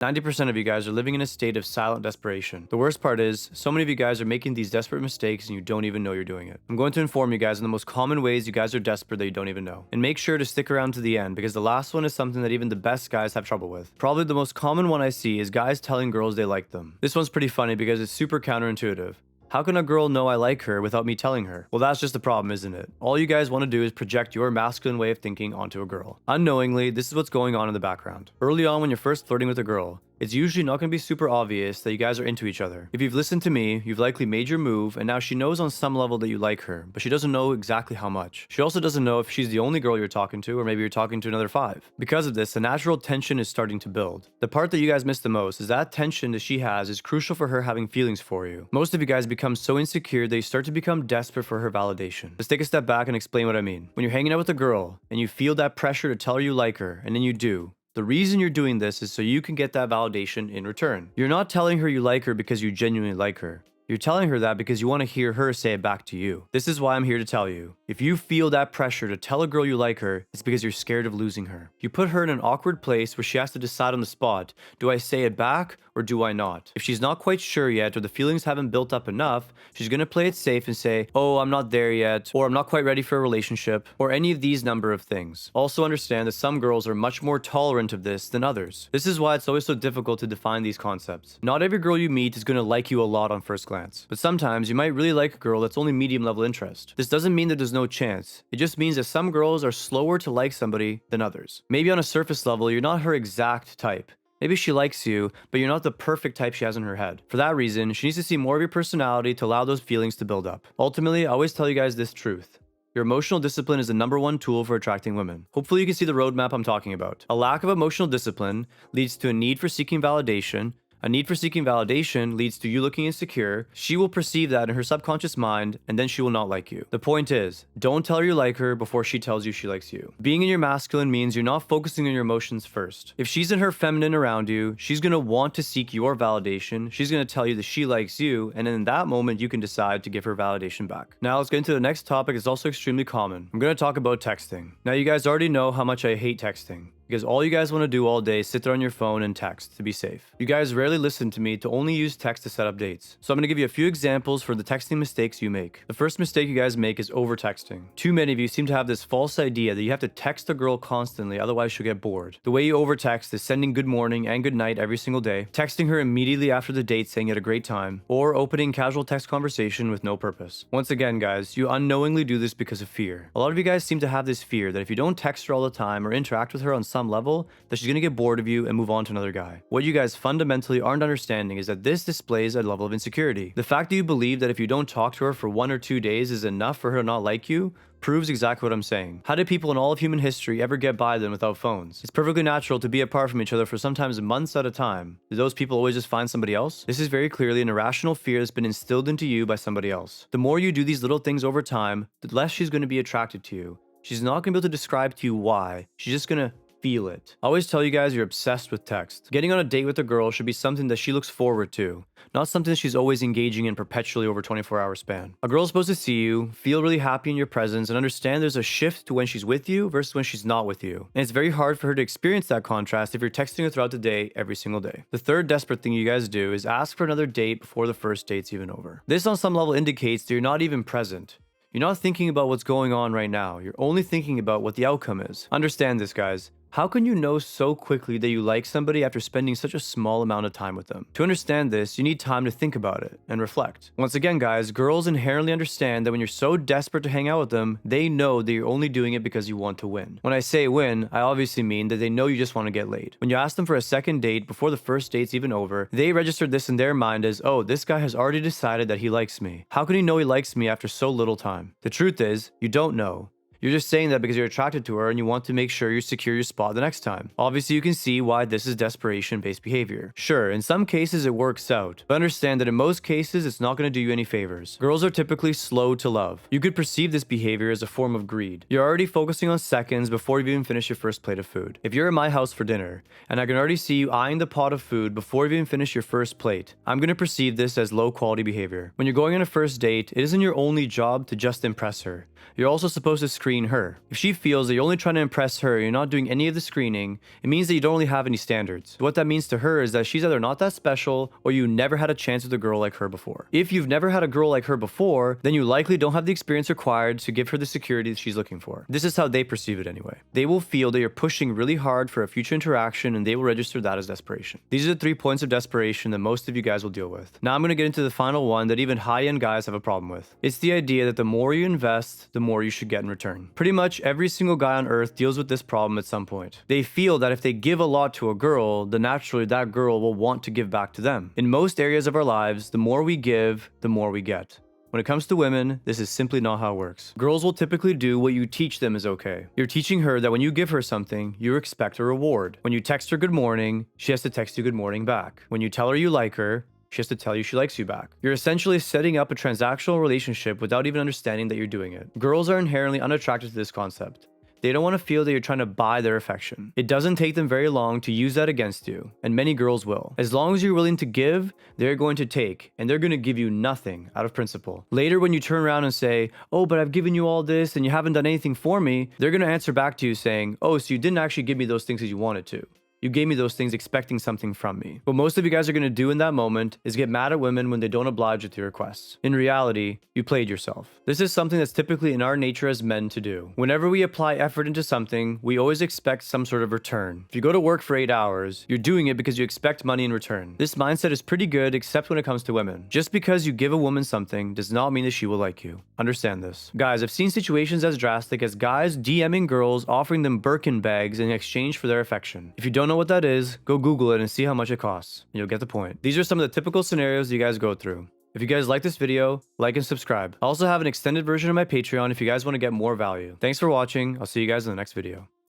90% of you guys are living in a state of silent desperation. The worst part is, so many of you guys are making these desperate mistakes and you don't even know you're doing it. I'm going to inform you guys on the most common ways you guys are desperate that you don't even know. And make sure to stick around to the end because the last one is something that even the best guys have trouble with. Probably the most common one I see is guys telling girls they like them. This one's pretty funny because it's super counterintuitive. How can a girl know I like her without me telling her? Well, that's just the problem, isn't it? All you guys want to do is project your masculine way of thinking onto a girl. Unknowingly, this is what's going on in the background. Early on when you're first flirting with a girl, it's usually not going to be super obvious that you guys are into each other. If you've listened to me, you've likely made your move, and now she knows on some level that you like her, but she doesn't know exactly how much. She also doesn't know if she's the only girl you're talking to, or maybe you're talking to another 5. Because of this, the natural tension is starting to build. The part that you guys miss the most is that tension that she has is crucial for her having feelings for you. Most of you guys become so insecure that you start to become desperate for her validation. Let's take a step back and explain what I mean. When you're hanging out with a girl, and you feel that pressure to tell her you like her, and then you do, the reason you're doing this is so you can get that validation in return. You're not telling her you like her because you genuinely like her. You're telling her that because you want to hear her say it back to you. This is why I'm here to tell you. If you feel that pressure to tell a girl you like her, it's because you're scared of losing her. You put her in an awkward place where she has to decide on the spot, do I say it back or do I not? If she's not quite sure yet or the feelings haven't built up enough, she's going to play it safe and say, oh, I'm not there yet, or I'm not quite ready for a relationship, or any of these number of things. Also understand that some girls are much more tolerant of this than others. This is why it's always so difficult to define these concepts. Not every girl you meet is going to like you a lot on first glance. But sometimes you might really like a girl that's only medium level interest. This doesn't mean that there's no chance. It just means that some girls are slower to like somebody than others. Maybe on a surface level, you're not her exact type. Maybe she likes you, but you're not the perfect type she has in her head. For that reason, she needs to see more of your personality to allow those feelings to build up. Ultimately, I always tell you guys this truth. Your emotional discipline is the #1 tool for attracting women. Hopefully you can see the roadmap I'm talking about. A lack of emotional discipline leads to a need for seeking validation. A need for seeking validation leads to you looking insecure. She will perceive that in her subconscious mind, and then she will not like you. The point is, don't tell her you like her before she tells you she likes you. Being in your masculine means you're not focusing on your emotions first. If she's in her feminine around you, she's going to want to seek your validation. She's going to tell you that she likes you, and in that moment, you can decide to give her validation back. Now, let's get into the next topic. It's also extremely common. I'm going to talk about texting. Now, you guys already know how much I hate texting, because all you guys want to do all day is sit there on your phone and text to be safe. You guys rarely listen to me to only use text to set up dates. So I'm going to give you a few examples for the texting mistakes you make. The first mistake you guys make is over-texting. Too many of you seem to have this false idea that you have to text a girl constantly, otherwise she'll get bored. The way you over-text is sending good morning and good night every single day, texting her immediately after the date saying you had a great time, or opening casual text conversation with no purpose. Once again, guys, you unknowingly do this because of fear. A lot of you guys seem to have this fear that if you don't text her all the time or interact with her on some level, that she's gonna get bored of you and move on to another guy. What you guys fundamentally aren't understanding is that this displays a level of insecurity. The fact that you believe that if you don't talk to her for 1 or 2 days is enough for her to not like you proves exactly what I'm saying. How did people in all of human history ever get by then without phones? It's perfectly natural to be apart from each other for sometimes months at a time. Did those people always just find somebody else? This is very clearly an irrational fear that's been instilled into you by somebody else. The more you do these little things over time, the less she's going to be attracted to you. She's not going to be able to describe to you why. She's just going to feel it. I always tell you guys you're obsessed with text. Getting on a date with a girl should be something that she looks forward to, not something that she's always engaging in perpetually over a 24-hour span. A girl's supposed to see you, feel really happy in your presence, and understand there's a shift to when she's with you versus when she's not with you. And it's very hard for her to experience that contrast if you're texting her throughout the day, every single day. The third desperate thing you guys do is ask for another date before the first date's even over. This on some level indicates that you're not even present. You're not thinking about what's going on right now. You're only thinking about what the outcome is. Understand this, guys. How can you know so quickly that you like somebody after spending such a small amount of time with them? To understand this, you need time to think about it and reflect. Once again, guys, girls inherently understand that when you're so desperate to hang out with them, they know that you're only doing it because you want to win. When I say win, I obviously mean that they know you just want to get laid. When you ask them for a second date before the first date's even over, they registered this in their mind as, oh, this guy has already decided that he likes me. How can he know he likes me after so little time? The truth is, you don't know. You're just saying that because you're attracted to her and you want to make sure you secure your spot the next time. Obviously, you can see why this is desperation-based behavior. Sure, in some cases it works out, but understand that in most cases it's not going to do you any favors. Girls are typically slow to love. You could perceive this behavior as a form of greed. You're already focusing on seconds before you've even finished your first plate of food. If you're at my house for dinner, and I can already see you eyeing the pot of food before you've even finished your first plate, I'm going to perceive this as low-quality behavior. When you're going on a first date, it isn't your only job to just impress her. You're also supposed to screen screen her. If she feels that you're only trying to impress her, you're not doing any of the screening, it means that you don't really have any standards. What that means to her is that she's either not that special or you never had a chance with a girl like her before. If you've never had a girl like her before, then you likely don't have the experience required to give her the security that she's looking for. This is how they perceive it anyway. They will feel that you're pushing really hard for a future interaction and they will register that as desperation. These are the 3 points of desperation that most of you guys will deal with. Now I'm going to get into the final one that even high-end guys have a problem with. It's the idea that the more you invest, the more you should get in return. Pretty much every single guy on earth deals with this problem at some point. They feel that if they give a lot to a girl, then naturally that girl will want to give back to them. In most areas of our lives, the more we give, the more we get. When it comes to women, this is simply not how it works. Girls will typically do what you teach them is okay. You're teaching her that when you give her something, you expect a reward. When you text her good morning, she has to text you good morning back. When you tell her you like her, she has to tell you she likes you back. You're essentially setting up a transactional relationship without even understanding that you're doing it. Girls are inherently unattracted to this concept. They don't want to feel that you're trying to buy their affection. It doesn't take them very long to use that against you, and many girls will. As long as you're willing to give, they're going to take, and they're going to give you nothing out of principle. Later, when you turn around and say, oh, but I've given you all this and you haven't done anything for me, they're going to answer back to you saying, oh, so you didn't actually give me those things as you wanted to. You gave me those things expecting something from me. What most of you guys are going to do in that moment is get mad at women when they don't oblige with your requests. In reality, you played yourself. This is something that's typically in our nature as men to do. Whenever we apply effort into something, we always expect some sort of return. If you go to work for 8 hours, you're doing it because you expect money in return. This mindset is pretty good except when it comes to women. Just because you give a woman something does not mean that she will like you. Understand this. Guys, I've seen situations as drastic as guys DMing girls offering them Birkin bags in exchange for their affection. If you don't know what that is, go Google it and see how much it costs. You'll get the point. These are some of the typical scenarios you guys go through. If you guys like this video, like and subscribe. I also have an extended version of my Patreon if you guys want to get more value. Thanks for watching. I'll see you guys in the next video.